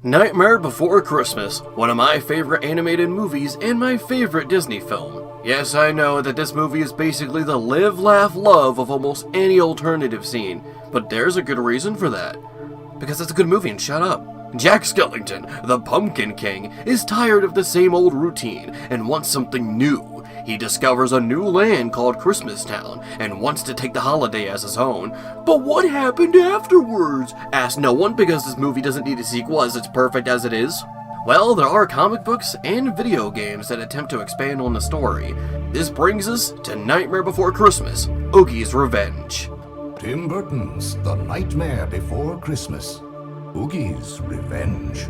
Nightmare Before Christmas, one of my favorite animated movies and my favorite Disney film. Yes, I know that this movie is basically the live, laugh, love of almost any alternative scene, but there's a good reason for that. Because it's a good movie and shut up. Jack Skellington, the Pumpkin King, is tired of the same old routine and wants something new. He discovers a new land called Christmas Town and wants to take the holiday as his own. But what happened afterwards? Ask no one, because this movie doesn't need a sequel as it's perfect as it is. Well, there are comic books and video games that attempt to expand on the story. This brings us to Nightmare Before Christmas, Oogie's Revenge. Tim Burton's The Nightmare Before Christmas, Oogie's Revenge.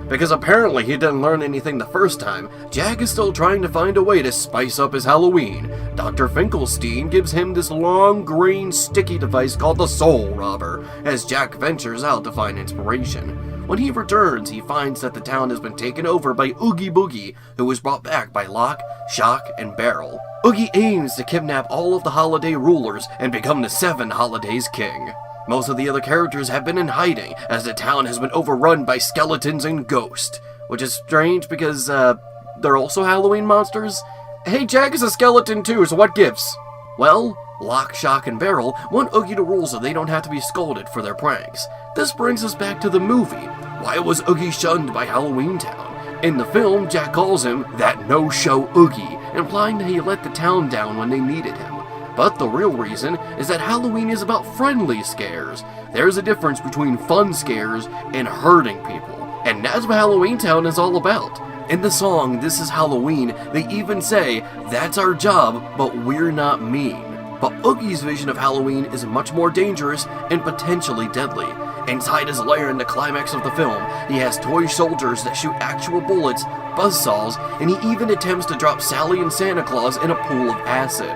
Because apparently he didn't learn anything the first time, Jack is still trying to find a way to spice up his Halloween. Dr. Finkelstein gives him this long, green, sticky device called the Soul Robber, as Jack ventures out to find inspiration. When he returns, he finds that the town has been taken over by Oogie Boogie, who was brought back by Lock, Shock, and Barrel. Oogie aims to kidnap all of the holiday rulers and become the 7 Holidays King. Most of the other characters have been in hiding, as the town has been overrun by skeletons and ghosts. Which is strange because, they're also Halloween monsters? Hey, Jack is a skeleton too, so what gives? Well, Lock, Shock, and Barrel want Oogie to rule so they don't have to be scolded for their pranks. This brings us back to the movie. Why was Oogie shunned by Halloween Town? In the film, Jack calls him that no-show Oogie, implying that he let the town down when they needed him. But the real reason is that Halloween is about friendly scares. There's a difference between fun scares and hurting people. And that's what Halloween Town is all about. In the song, This Is Halloween, they even say, that's our job, but we're not mean. But Oogie's vision of Halloween is much more dangerous and potentially deadly. Inside his lair in the climax of the film, he has toy soldiers that shoot actual bullets, buzzsaws, and he even attempts to drop Sally and Santa Claus in a pool of acid.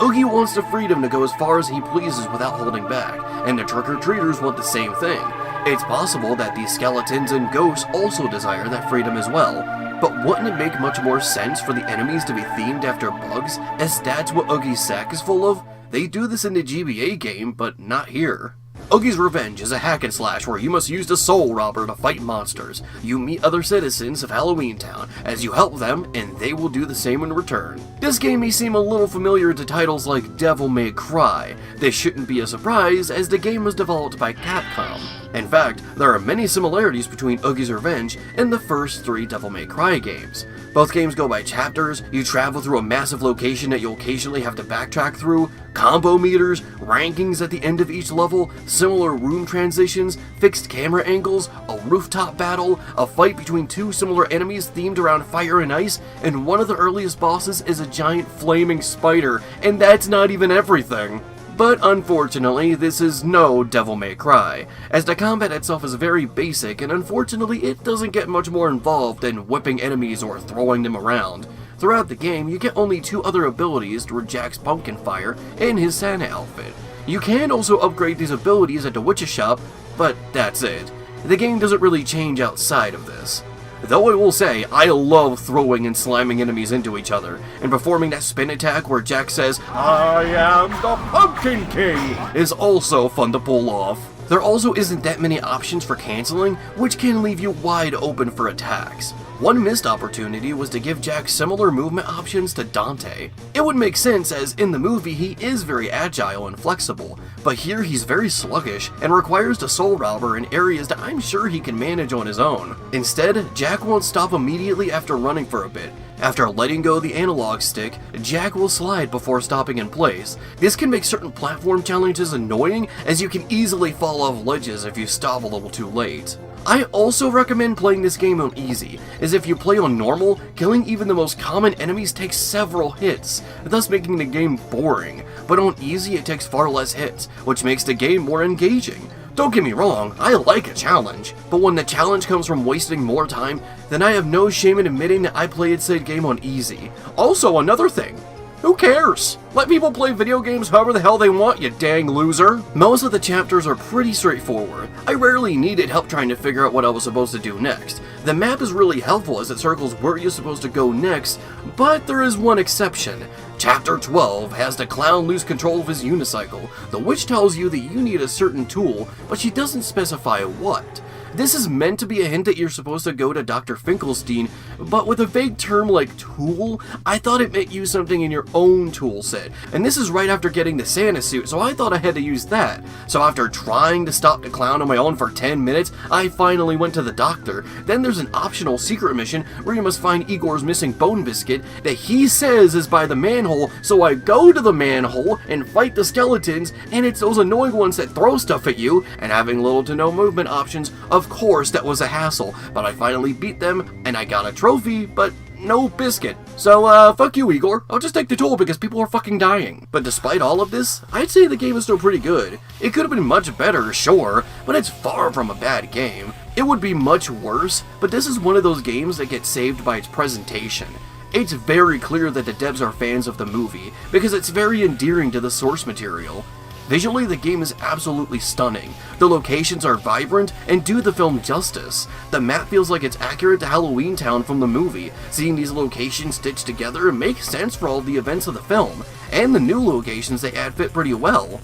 Oogie wants the freedom to go as far as he pleases without holding back, and the trick-or-treaters want the same thing. It's possible that these skeletons and ghosts also desire that freedom as well, but wouldn't it make much more sense for the enemies to be themed after bugs, as that's what Oogie's sack is full of? They do this in the GBA game, but not here. Oogie's Revenge is a hack and slash where you must use the Soul Robber to fight monsters. You meet other citizens of Halloween Town as you help them, and they will do the same in return. This game may seem a little familiar to titles like Devil May Cry. This shouldn't be a surprise, as the game was developed by Capcom. In fact, there are many similarities between Oogie's Revenge and the first 3 Devil May Cry games. Both games go by chapters, you travel through a massive location that you'll occasionally have to backtrack through, combo meters, rankings at the end of each level, similar room transitions, fixed camera angles, a rooftop battle, a fight between 2 similar enemies themed around fire and ice, and one of the earliest bosses is a giant flaming spider, and that's not even everything. But unfortunately, this is no Devil May Cry, as the combat itself is very basic, and unfortunately it doesn't get much more involved than whipping enemies or throwing them around. Throughout the game, you get only 2 other abilities through Jack's pumpkin fire and his Santa outfit. You can also upgrade these abilities at the witch's shop, but that's it. The game doesn't really change outside of this. Though I will say, I love throwing and slamming enemies into each other, and performing that spin attack where Jack says, "I am the Pumpkin King," is also fun to pull off. There also isn't that many options for canceling, which can leave you wide open for attacks. One missed opportunity was to give Jack similar movement options to Dante. It would make sense, as in the movie he is very agile and flexible, but here he's very sluggish and requires the Soul Robber in areas that I'm sure he can manage on his own. Instead, Jack won't stop immediately after running for a bit. After letting go the analog stick, Jack will slide before stopping in place. This can make certain platform challenges annoying, as you can easily fall off ledges if you stop a little too late. I also recommend playing this game on easy, as if you play on normal, killing even the most common enemies takes several hits, thus making the game boring, but on easy it takes far less hits, which makes the game more engaging. Don't get me wrong, I like a challenge, but when the challenge comes from wasting more time, then I have no shame in admitting that I played said game on easy. Also, another thing, who cares? Let people play video games however the hell they want, you dang loser. Most of the chapters are pretty straightforward. I rarely needed help trying to figure out what I was supposed to do next. The map is really helpful as it circles where you're supposed to go next, but there is one exception. Chapter 12 has the clown lose control of his unicycle. The witch tells you that you need a certain tool, but she doesn't specify what. This is meant to be a hint that you're supposed to go to Dr. Finkelstein, but with a vague term like tool, I thought it meant use something in your own tool set. And this is right after getting the Santa suit, so I thought I had to use that. So after trying to stop the clown on my own for 10 minutes, I finally went to the doctor. Then there's an optional secret mission where you must find Igor's missing bone biscuit that he says is by the manhole, so I go to the manhole and fight the skeletons, and it's those annoying ones that throw stuff at you, and having little to no movement options, of course that was a hassle, but I finally beat them, and I got a trophy, but no biscuit. So, fuck you, Igor. I'll just take the tool because people are fucking dying. But despite all of this, I'd say the game is still pretty good. It could have been much better, sure, but it's far from a bad game. It would be much worse, but this is one of those games that gets saved by its presentation. It's very clear that the devs are fans of the movie, because it's very endearing to the source material. Visually, the game is absolutely stunning. The locations are vibrant and do the film justice. The map feels like it's accurate to Halloween Town from the movie. Seeing these locations stitched together makes sense for all the events of the film, and the new locations they add fit pretty well.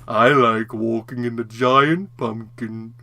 I like walking in the giant pumpkin.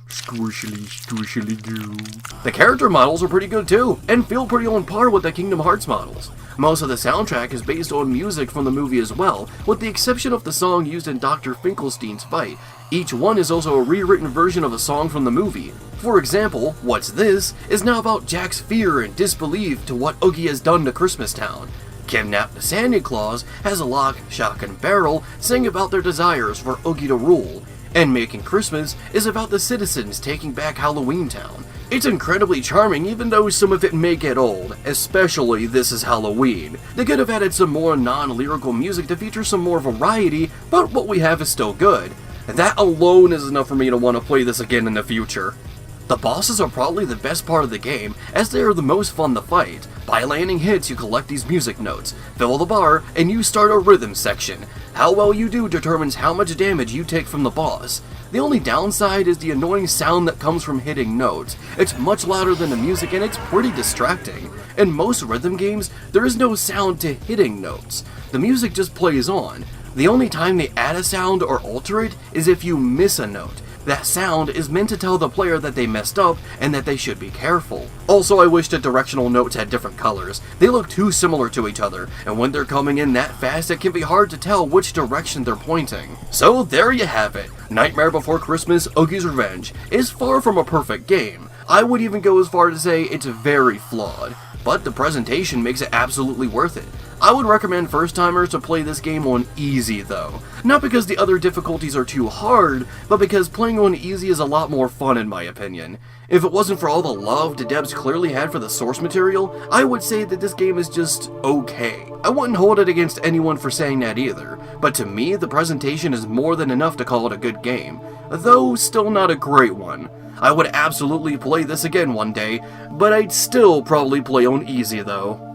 Squishily, squishily goo. The character models are pretty good too, and feel pretty on par with the Kingdom Hearts models. Most of the soundtrack is based on music from the movie as well, with the exception of the song used in Dr. Finkelstein's fight. Each one is also a rewritten version of a song from the movie. For example, What's This is now about Jack's fear and disbelief to what Oogie has done to Christmas Town. Kidnap the Santa Claus has a lock, shock, and barrel sing about their desires for Oogie to rule. And Making Christmas is about the citizens taking back Halloween Town. It's incredibly charming even though some of it may get old, especially This Is Halloween. They could have added some more non-lyrical music to feature some more variety, but what we have is still good. That alone is enough for me to want to play this again in the future. The bosses are probably the best part of the game, as they are the most fun to fight. By landing hits, you collect these music notes, fill the bar, and you start a rhythm section. How well you do determines how much damage you take from the boss. The only downside is the annoying sound that comes from hitting notes. It's much louder than the music and it's pretty distracting. In most rhythm games, there is no sound to hitting notes. The music just plays on. The only time they add a sound or alter it is if you miss a note. That sound is meant to tell the player that they messed up and that they should be careful. Also, I wish that directional notes had different colors. They look too similar to each other, and when they're coming in that fast, it can be hard to tell which direction they're pointing. So there you have it. Nightmare Before Christmas: Oogie's Revenge is far from a perfect game. I would even go as far to say it's very flawed, but the presentation makes it absolutely worth it. I would recommend first-timers to play this game on easy though. Not because the other difficulties are too hard, but because playing on easy is a lot more fun in my opinion. If it wasn't for all the love the devs clearly had for the source material, I would say that this game is just okay. I wouldn't hold it against anyone for saying that either, but to me the presentation is more than enough to call it a good game, though still not a great one. I would absolutely play this again one day, but I'd still probably play on easy though.